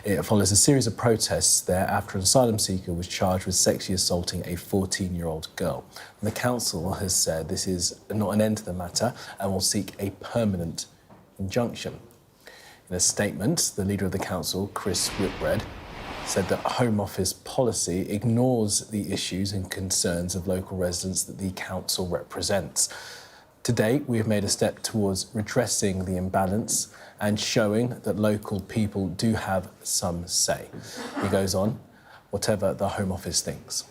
It follows a series of protests there after an asylum seeker was charged with sexually assaulting a 14-year-old girl. And the council has said this is not an end to the matter and will seek a permanent injunction. In a statement, the leader of the council, Chris Whitbread, said that Home Office policy ignores the issues and concerns of local residents that the council represents. To date, we have made a step towards redressing the imbalance and showing that local people do have some say. He goes on, whatever the Home Office thinks.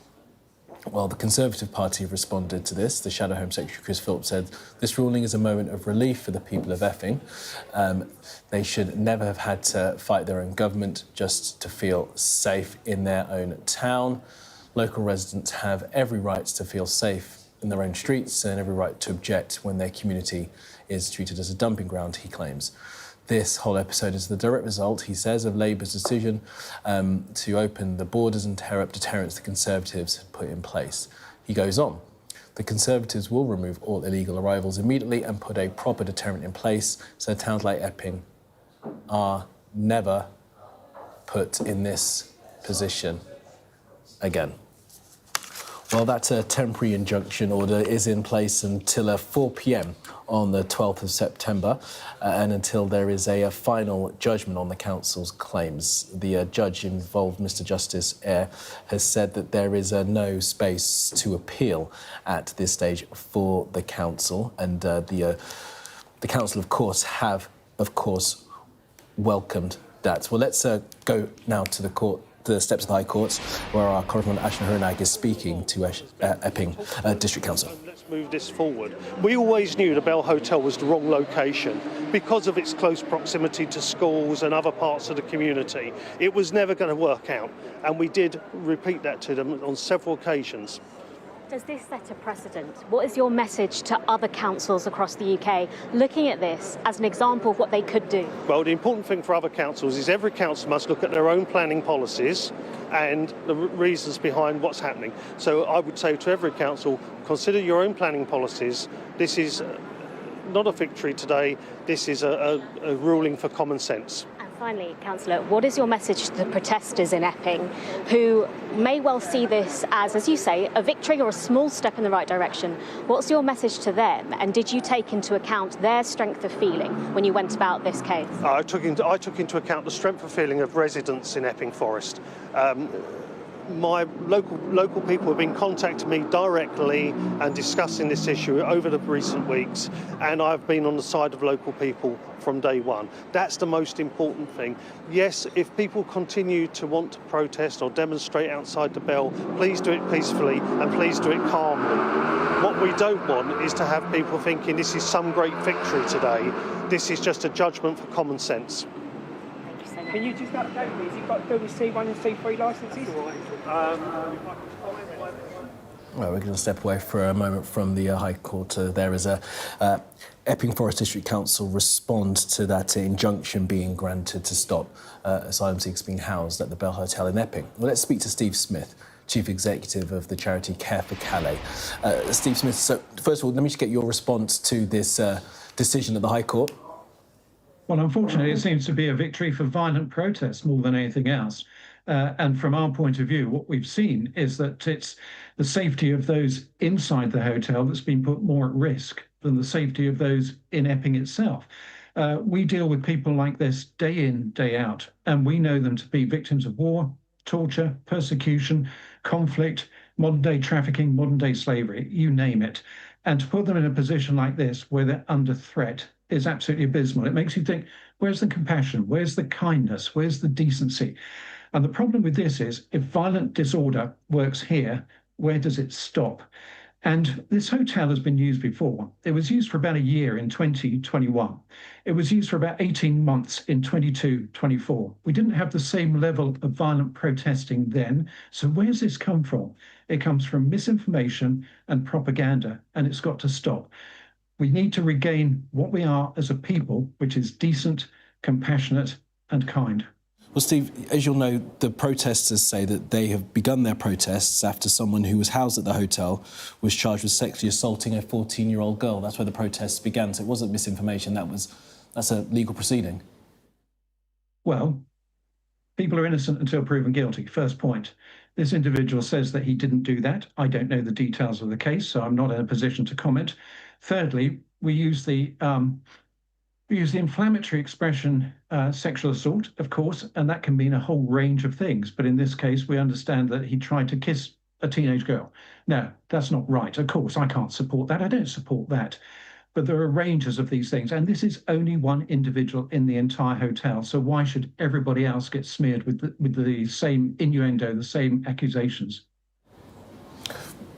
Well, the Conservative Party have responded to this. The Shadow Home Secretary, Chris Phillips, said this ruling is a moment of relief for the people of Epping. They should never have had to fight their own government just to feel safe in their own town. Local residents have every right to feel safe in their own streets and every right to object when their community is treated as a dumping ground, he claims. This whole episode is the direct result, he says, of Labour's decision to open the borders and tear up deterrents the Conservatives had put in place. He goes on, the Conservatives will remove all illegal arrivals immediately and put a proper deterrent in place so towns like Epping are never put in this position again. Well, that temporary injunction order is in place until 4 p.m. on the 12th of September and until there is a final judgment on the council's claims. The judge involved, Mr Justice Eyre, has said that there is no space to appeal at this stage for the council, and the council, of course, have, welcomed that. Well, let's go now to the court. The steps of the High Court, where our correspondent Ashna Horanag is speaking to Epping District Council. Let's move this forward. We always knew the Bell Hotel was the wrong location because of its close proximity to schools and other parts of the community. It was never going to work out, and we did repeat that to them on several occasions. Does this set a precedent? What is your message to other councils across the UK looking at this as an example of what they could do? Well, the important thing for other councils is every council must look at their own planning policies and the reasons behind what's happening. So I would say to every council, consider your own planning policies. This is not a victory today, this is a ruling for common sense. Finally, Councillor, what is your message to the protesters in Epping who may well see this as you say, a victory or a small step in the right direction? What's your message to them, and did you take into account their strength of feeling when you went about this case? I took into account the strength of feeling of residents in Epping Forest. My local people have been contacting me directly and discussing this issue over the recent weeks, and I've been on the side of local people from day one. That's the most important thing. Yes, if people continue to want to protest or demonstrate outside the Bell, please do it peacefully and please do it calmly. What we don't want is to have people thinking this is some great victory today. This is just a judgment for common sense. Can you just update me? Has he got building C1 and C3 licences? Well, we're going to step away for a moment from the High Court. There is a Epping Forest District Council respond to that injunction being granted to stop asylum seekers being housed at the Bell Hotel in Epping. Well, let's speak to Steve Smith, Chief Executive of the charity Care for Calais. Steve Smith, so first of all, let me just get your response to this decision at the High Court. Well, unfortunately, it seems to be a victory for violent protest more than anything else. And from our point of view, what we've seen is that it's the safety of those inside the hotel that's been put more at risk than the safety of those in Epping itself. We deal with people like this day in, day out, and we know them to be victims of war, torture, persecution, conflict, modern-day trafficking, modern-day slavery, you name it. And to put them in a position like this where they're under threat is absolutely abysmal. It makes you think, where's the compassion? Where's the kindness? Where's the decency? And the problem with this is, if violent disorder works here, where does it stop? And this hotel has been used before. It was used for about a year in 2021. It was used for about 18 months in 22-24. We didn't have the same level of violent protesting then. So where's this come from? It comes from misinformation and propaganda, and it's got to stop. We need to regain what we are as a people, which is decent, compassionate, and kind. Well, Steve, as you'll know, the protesters say that they have begun their protests after someone who was housed at the hotel was charged with sexually assaulting a 14-year-old girl. That's where the protests began. So it wasn't misinformation. That's a legal proceeding. Well, People are innocent until proven guilty, first point. This individual says that he didn't do that. I don't know the details of the case, so I'm not in a position to comment. Thirdly, we use the inflammatory expression sexual assault, of course, and that can mean a whole range of things. But in this case, we understand that he tried to kiss a teenage girl. No, that's not right. Of course, I can't support that. I don't support that. But there are ranges of these things. And this is only one individual in the entire hotel. So why should everybody else get smeared with the same innuendo, the same accusations?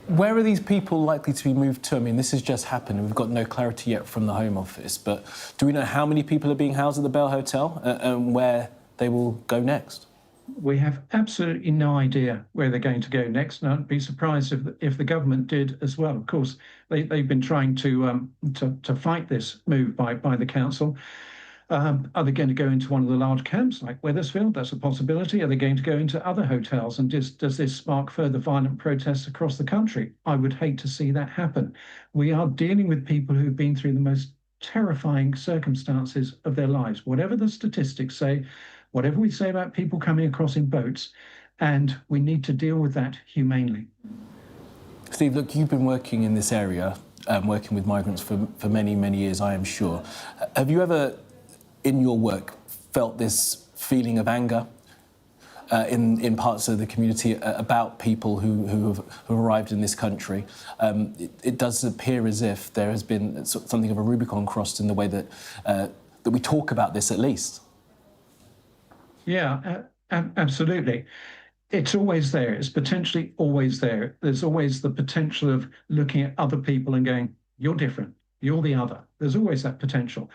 Where are these people likely to be moved to? I mean, this has just happened and we've got no clarity yet from the Home Office, but do we know how many people are being housed at the Bell Hotel and where they will go next? We have absolutely no idea where they're going to go next, and I'd be surprised if the government did as well. Of course, they've been trying to fight this move by the council. Are they going to go into one of the large camps like Wethersfield? That's a possibility. Are they going to go into other hotels? And does this spark further violent protests across the country? I would hate to see that happen. We are dealing with people who've been through the most terrifying circumstances of their lives, whatever the statistics say, whatever we say about people coming across in boats, and we need to deal with that humanely. Steve, look, you've been working in this area, working with migrants for many, many years, I am sure. Have you ever, in your work, felt this feeling of anger in parts of the community about people who have arrived in this country? It does appear as if there has been something of a Rubicon crossed in the way that we talk about this, at least. Yeah, absolutely. It's always there. It's potentially always there. There's always the potential of looking at other people and going, you're different, you're the other. There's always that potential.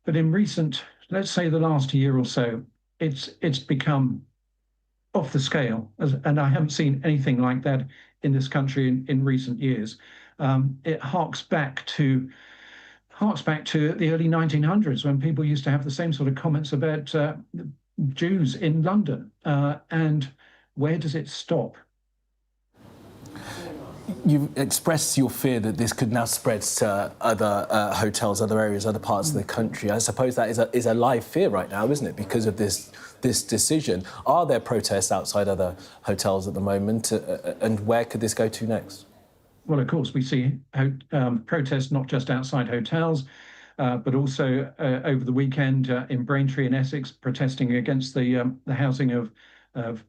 But in recent, let's say the last year or so, it's become off the scale. And I haven't seen anything like that in this country in recent years. It harks back to the early 1900s when people used to have the same sort of comments about Jews in London. And where does it stop? You've expressed your fear that this could now spread to other hotels, other areas, other parts of the country. I suppose that is a live fear right now, isn't it, because of this decision? Are there protests outside other hotels at the moment, and where could this go to next? Well, of course, we see protests not just outside hotels, but also over the weekend in Braintree in Essex, protesting against the housing of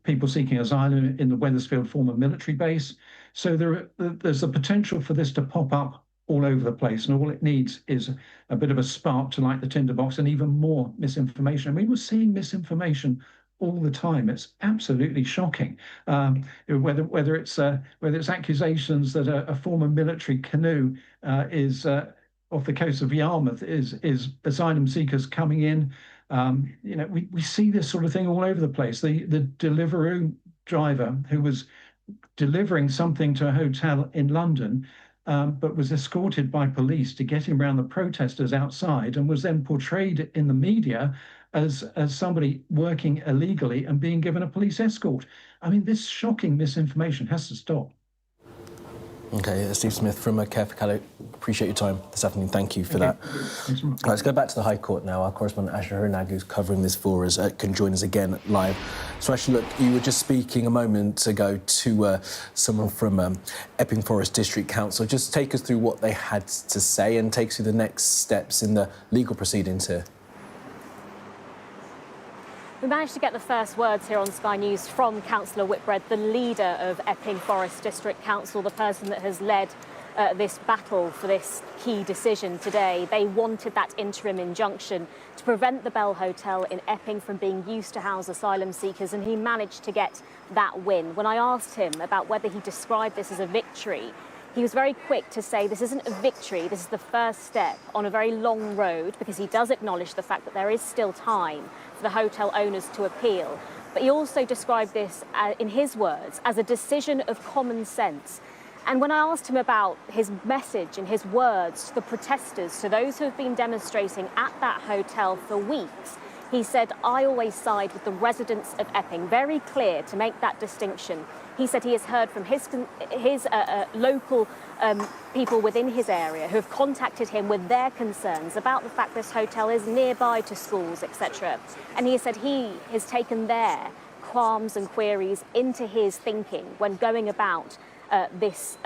people seeking asylum in the Wethersfield former military base. So there's the potential for this to pop up all over the place, and all it needs is a bit of a spark to light the tinderbox, and even more misinformation. I mean, we're seeing misinformation all the time. It's absolutely shocking. Whether it's accusations that a former military canoe is off the coast of Yarmouth is asylum seekers coming in. We see this sort of thing all over the place. The Deliveroo driver who was delivering something to a hotel in London, but was escorted by police to get him around the protesters outside, and was then portrayed in the media as somebody working illegally and being given a police escort. I mean, this shocking misinformation has to stop. OK, Steve Smith from Care for Calais. Appreciate your time this afternoon. Thank you for that. Thanks so much. Let's go back to the High Court now. Our correspondent Asha Hirnag, who's covering this for us, can join us again live. So, Asha, look, you were just speaking a moment ago to someone from Epping Forest District Council. Just take us through what they had to say and take us through the next steps in the legal proceedings here. We managed to get the first words here on Sky News from Councillor Whitbread, the leader of Epping Forest District Council, the person that has led this battle for this key decision today. They wanted that interim injunction to prevent the Bell Hotel in Epping from being used to house asylum seekers, and he managed to get that win. When I asked him about whether he described this as a victory, he was very quick to say this isn't a victory, this is the first step on a very long road, because he does acknowledge the fact that there is still time for the hotel owners to appeal. But he also described this, in his words, as a decision of common sense. And when I asked him about his message and his words to the protesters, to those who have been demonstrating at that hotel for weeks, He said, I always side with the residents of Epping, very clear to make that distinction. He said he has heard from his local people within his area who have contacted him with their concerns about the fact this hotel is nearby to schools, etc. And he said he has taken their qualms and queries into his thinking when going about this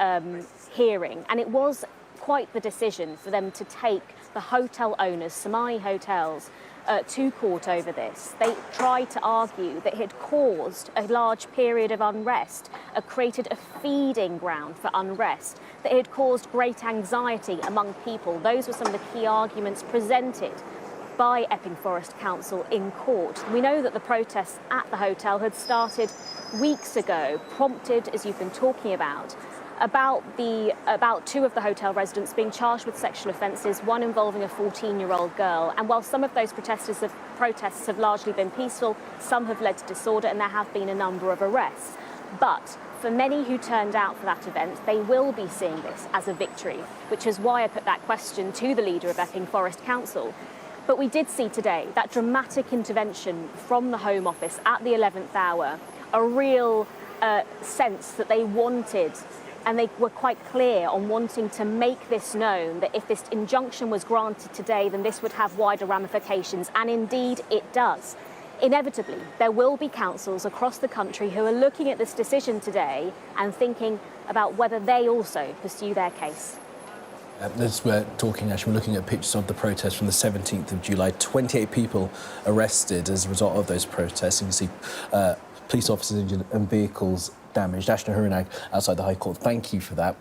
hearing. And it was quite the decision for them to take the hotel owners, Somani Hotels, to court over this. They tried to argue that it had caused a large period of unrest, created a feeding ground for unrest, that it had caused great anxiety among people. Those were some of the key arguments presented by Epping Forest Council in court. We know that the protests at the hotel had started weeks ago, prompted, as you've been talking about two of the hotel residents being charged with sexual offences, one involving a 14-year-old girl. And while some of those protests have largely been peaceful, some have led to disorder, and there have been a number of arrests. But for many who turned out for that event, they will be seeing this as a victory, which is why I put that question to the leader of Epping Forest Council. But we did see today that dramatic intervention from the Home Office at the 11th hour, a real sense that they wanted, and they were quite clear on wanting to make this known, that if this injunction was granted today, then this would have wider ramifications, and indeed it does. Inevitably, there will be councils across the country who are looking at this decision today and thinking about whether they also pursue their case. As we're looking at pictures of the protest from the 17th of July. 28 people arrested as a result of those protests. And you see police officers injured and vehicles damaged. Ashna Hurinag outside the High Court, thank you for that.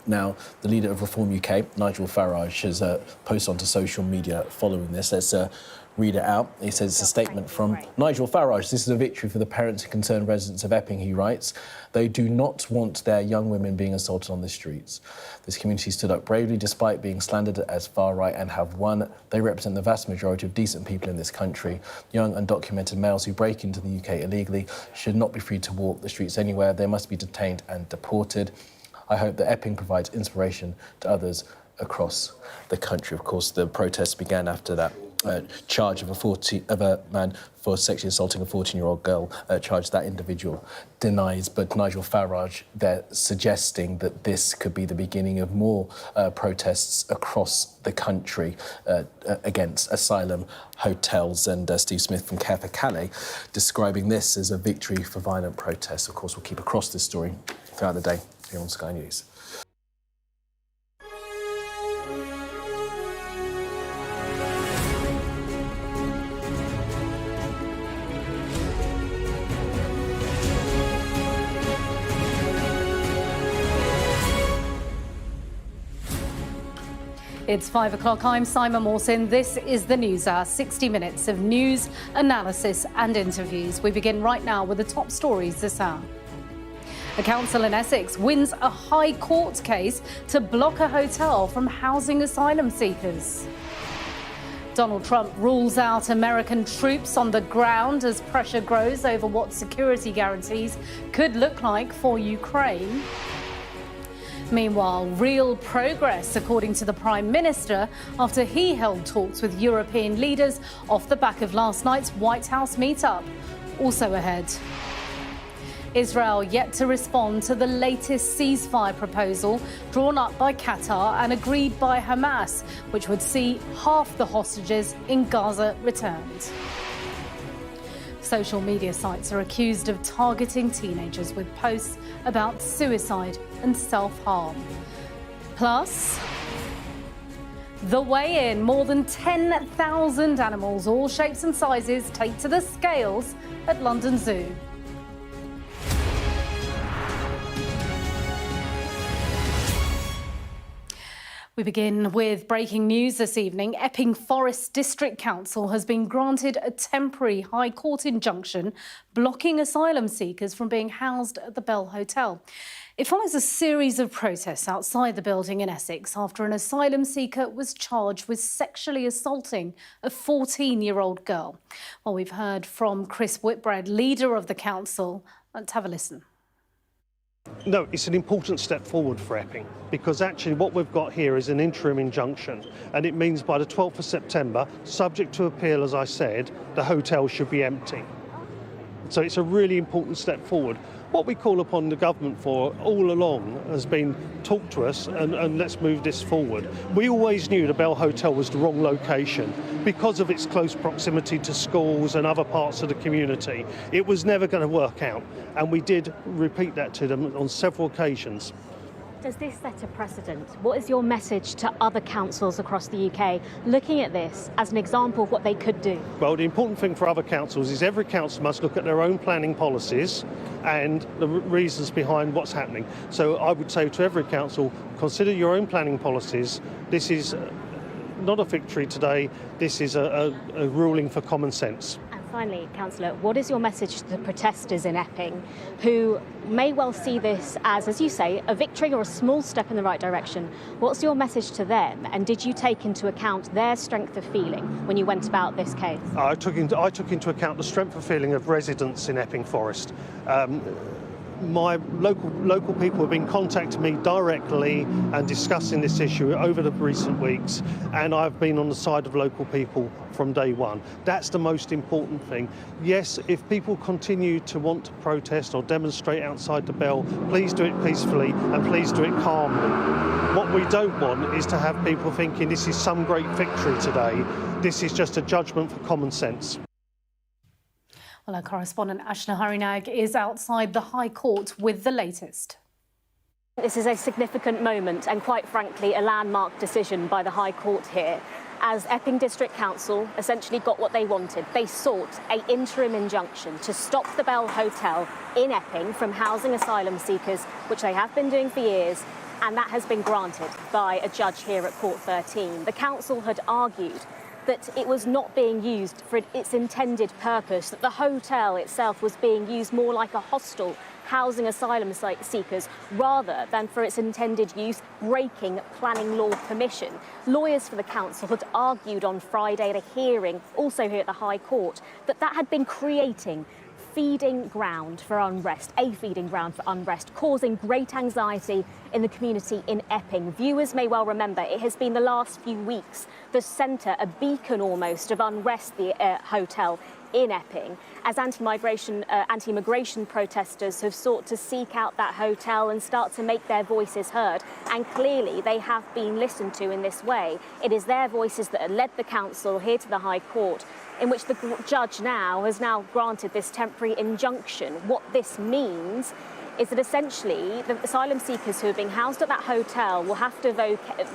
Now, the leader of Reform UK, Nigel Farage, has posted onto social media following this. Let's read it out. He says it's a statement from Nigel Farage. This is a victory for the parents and concerned residents of Epping, he writes. They do not want their young women being assaulted on the streets. This community stood up bravely despite being slandered as far right and have won. They represent the vast majority of decent people in this country. Young undocumented males who break into the UK illegally should not be free to walk the streets anywhere. They must be detained and deported. I hope that Epping provides inspiration to others across the country. Of course, the protests began after that charge of a man for sexually assaulting a 14-year-old girl, charge that individual denies. But Nigel Farage, they're suggesting that this could be the beginning of more protests across the country against Asylum Hotels. And Steve Smith from Care for Calais describing this as a victory for violent protests. Of course, we'll keep across this story throughout the day here on Sky News. It's 5 o'clock. I'm Simon Mawson. This is the News Hour, 60 minutes of news, analysis and interviews. We begin right now with the top stories this hour. A council in Essex wins a High Court case to block a hotel from housing asylum seekers. Donald Trump rules out American troops on the ground as pressure grows over what security guarantees could look like for Ukraine. Meanwhile, real progress, according to the Prime Minister, after he held talks with European leaders off the back of last night's White House meetup. Also ahead, Israel yet to respond to the latest ceasefire proposal drawn up by Qatar and agreed by Hamas, which would see half the hostages in Gaza returned. Social media sites are accused of targeting teenagers with posts about suicide and self-harm. Plus, the weigh-in, more than 10,000 animals, all shapes and sizes, take to the scales at London Zoo. We begin with breaking news this evening. Epping Forest District Council has been granted a temporary High Court injunction blocking asylum seekers from being housed at the Bell Hotel. It follows a series of protests outside the building in Essex after an asylum seeker was charged with sexually assaulting a 14-year-old girl. Well, we've heard from Chris Whitbread, leader of the council. Let's have a listen. No, it's an important step forward for Epping, because actually what we've got here is an interim injunction, and it means by the 12th of September, subject to appeal, as I said, the hotel should be empty. So it's a really important step forward. What we call upon the government for all along has been talk to us and let's move this forward. We always knew the Bell Hotel was the wrong location because of its close proximity to schools and other parts of the community. It was never going to work out, and we did repeat that to them on several occasions. Does this set a precedent? What is your message to other councils across the UK looking at this as an example of what they could do? Well, the important thing for other councils is every council must look at their own planning policies and the reasons behind what's happening. So I would say to every council, consider your own planning policies. This is not a victory today, this is a ruling for common sense. Finally, Councillor, what is your message to the protesters in Epping who may well see this as you say, a victory or a small step in the right direction? What's your message to them, and did you take into account their strength of feeling when you went about this case? I took into account the strength of feeling of residents in Epping Forest. My local people have been contacting me directly and discussing this issue over the recent weeks, and I've been on the side of local people from day one. That's the most important thing. Yes, if people continue to want to protest or demonstrate outside the Bell, please do it peacefully and please do it calmly. What we don't want is to have people thinking this is some great victory today. This is just a judgment for common sense. Well, our correspondent Ashna Harinag is outside the High Court with the latest. This is a significant moment and, quite frankly, a landmark decision by the High Court here, as Epping District Council essentially got what they wanted. They sought an interim injunction to stop the Bell Hotel in Epping from housing asylum seekers, which they have been doing for years, and that has been granted by a judge here at Court 13. The council had argued that it was not being used for its intended purpose, that the hotel itself was being used more like a hostel housing asylum seekers rather than for its intended use, breaking planning law permission. Lawyers for the council had argued on Friday at a hearing, also here at the High Court, that that had been creating feeding ground for unrest, a feeding ground for unrest, causing great anxiety in the community in Epping. Viewers may well remember it has been the last few weeks the centre, a beacon almost, of unrest, the hotel in Epping, as anti-immigration protesters have sought to seek out that hotel and start to make their voices heard. And clearly they have been listened to in this way. It is their voices that have led the council here to the High Court, in which the judge has now granted this temporary injunction. What this means is that essentially the asylum seekers who are being housed at that hotel will have to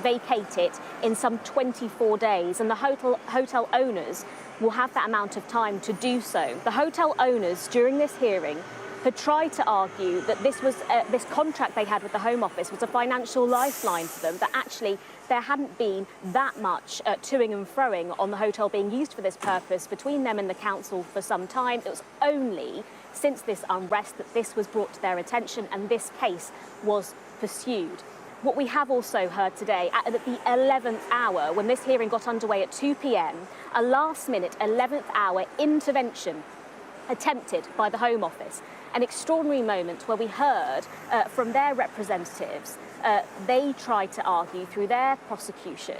vacate it in some 24 days, and the hotel owners will have that amount of time to do so. The hotel owners, during this hearing, had tried to argue that this contract they had with the Home Office was a financial lifeline for them, that actually there hadn't been that much toing and froing on the hotel being used for this purpose between them and the council for some time. It was only since this unrest that this was brought to their attention and this case was pursued. What we have also heard today, at the 11th hour, when this hearing got underway at 2 p.m, a last-minute 11th hour intervention attempted by the Home Office. An extraordinary moment where we heard from their representatives. They tried to argue through their prosecution,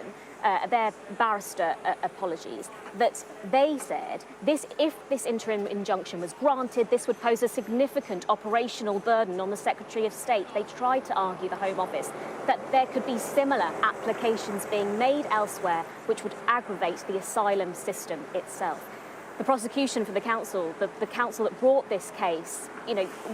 their barrister apologies, that they said if this interim injunction was granted, this would pose a significant operational burden on the Secretary of State. They tried to argue, the Home Office, that there could be similar applications being made elsewhere which would aggravate the asylum system itself. The prosecution for the council, the council that brought this case,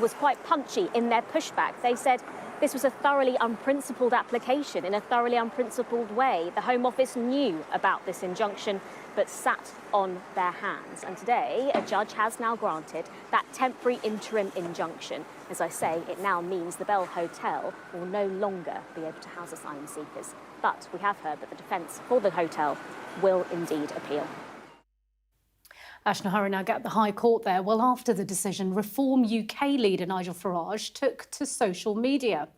was quite punchy in their pushback. They said this was a thoroughly unprincipled application in a thoroughly unprincipled way. The Home Office knew about this injunction but sat on their hands. And today, a judge has now granted that temporary interim injunction. As I say, it now means the Bell Hotel will no longer be able to house asylum seekers. But we have heard that the defence for the hotel will indeed appeal. Ashna Harinag at the High Court there. Well, after the decision, Reform UK leader Nigel Farage took to social media.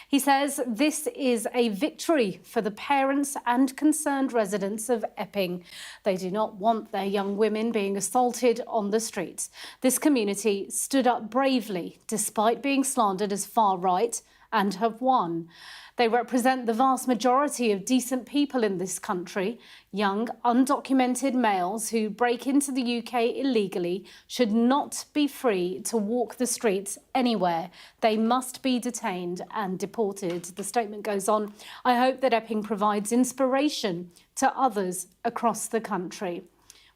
He says this is a victory for the parents and concerned residents of Epping. They do not want their young women being assaulted on the streets. This community stood up bravely despite being slandered as far right and have won. They represent the vast majority of decent people in this country. Young, undocumented males who break into the UK illegally should not be free to walk the streets anywhere. They must be detained and deported. The statement goes on, I hope that Epping provides inspiration to others across the country.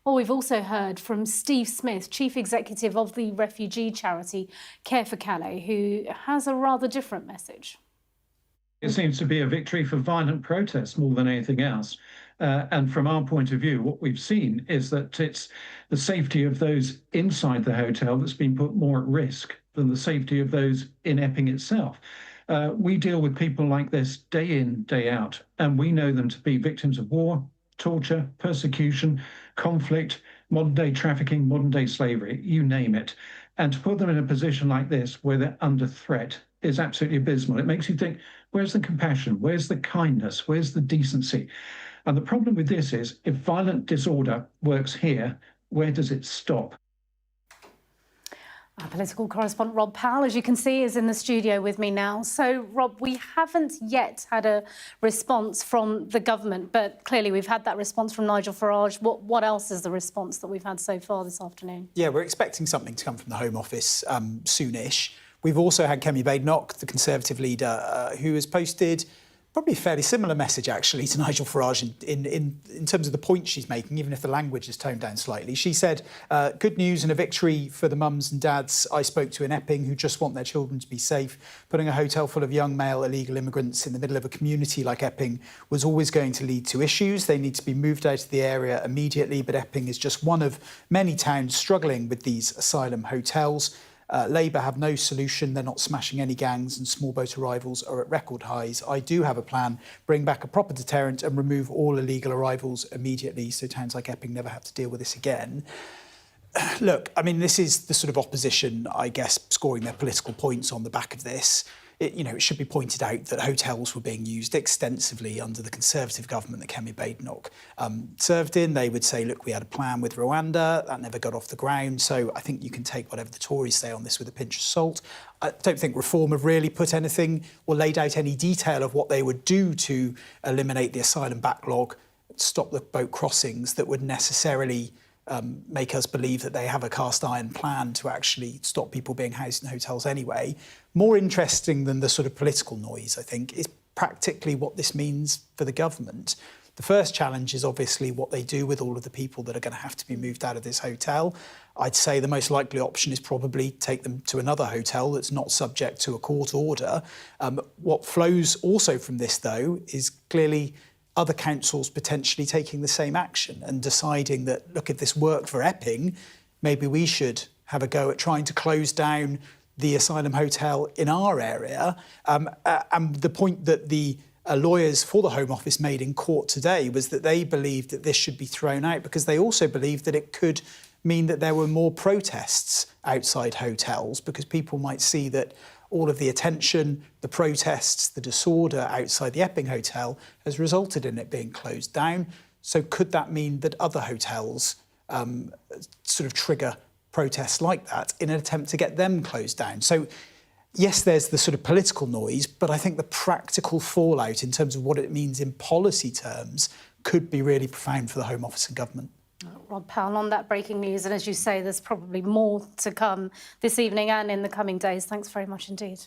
Well, we've also heard from Steve Smith, Chief Executive of the refugee charity Care for Calais, who has a rather different message. It seems to be a victory for violent protests more than anything else. And from our point of view, what we've seen is that it's the safety of those inside the hotel that's been put more at risk than the safety of those in Epping itself. We deal with people like this day in, day out, and we know them to be victims of war, torture, persecution, conflict, modern-day trafficking, modern-day slavery, you name it. And to put them in a position like this where they're under threat is absolutely abysmal. It makes you think, where's the compassion? Where's the kindness? Where's the decency? And the problem with this is, if violent disorder works here, where does it stop? Our political correspondent Rob Powell, as you can see, is in the studio with me now. So, Rob, we haven't yet had a response from the government, but clearly we've had that response from Nigel Farage. What else is the response that we've had so far this afternoon? Yeah, we're expecting something to come from the Home Office soonish. We've also had Kemi Badenoch, the Conservative leader, who has posted probably a fairly similar message, actually, to Nigel Farage in terms of the point she's making, even if the language is toned down slightly. She said, good news and a victory for the mums and dads I spoke to in Epping who just want their children to be safe. Putting a hotel full of young male illegal immigrants in the middle of a community like Epping was always going to lead to issues. They need to be moved out of the area immediately, but Epping is just one of many towns struggling with these asylum hotels. Labour have no solution. They're not smashing any gangs and small boat arrivals are at record highs. I do have a plan, bring back a proper deterrent and remove all illegal arrivals immediately so towns like Epping never have to deal with this again. Look, I mean, this is the sort of opposition, I guess, scoring their political points on the back of this. It should be pointed out that hotels were being used extensively under the Conservative government that Kemi Badenoch served in. They would say, look, we had a plan with Rwanda, that never got off the ground. So I think you can take whatever the Tories say on this with a pinch of salt. I don't think Reform have really put anything or laid out any detail of what they would do to eliminate the asylum backlog, stop the boat crossings that would necessarily make us believe that they have a cast iron plan to actually stop people being housed in hotels anyway. More interesting than the sort of political noise, I think, is practically what this means for the government. The first challenge is obviously what they do with all of the people that are going to have to be moved out of this hotel. I'd say the most likely option is probably take them to another hotel that's not subject to a court order. What flows also from this, though, is clearly other councils potentially taking the same action and deciding that, look, if this worked for Epping, maybe we should have a go at trying to close down the asylum hotel in our area. And the point that the lawyers for the Home Office made in court today was that they believed that this should be thrown out because they also believed that it could mean that there were more protests outside hotels because people might see that all of the attention, the protests, the disorder outside the Epping Hotel has resulted in it being closed down. So could that mean that other hotels sort of trigger protests like that in an attempt to get them closed down? So yes, there's the sort of political noise, but I think the practical fallout in terms of what it means in policy terms could be really profound for the Home Office and government. Rob Powell on that breaking news. And as you say, there's probably more to come this evening and in the coming days. Thanks very much indeed.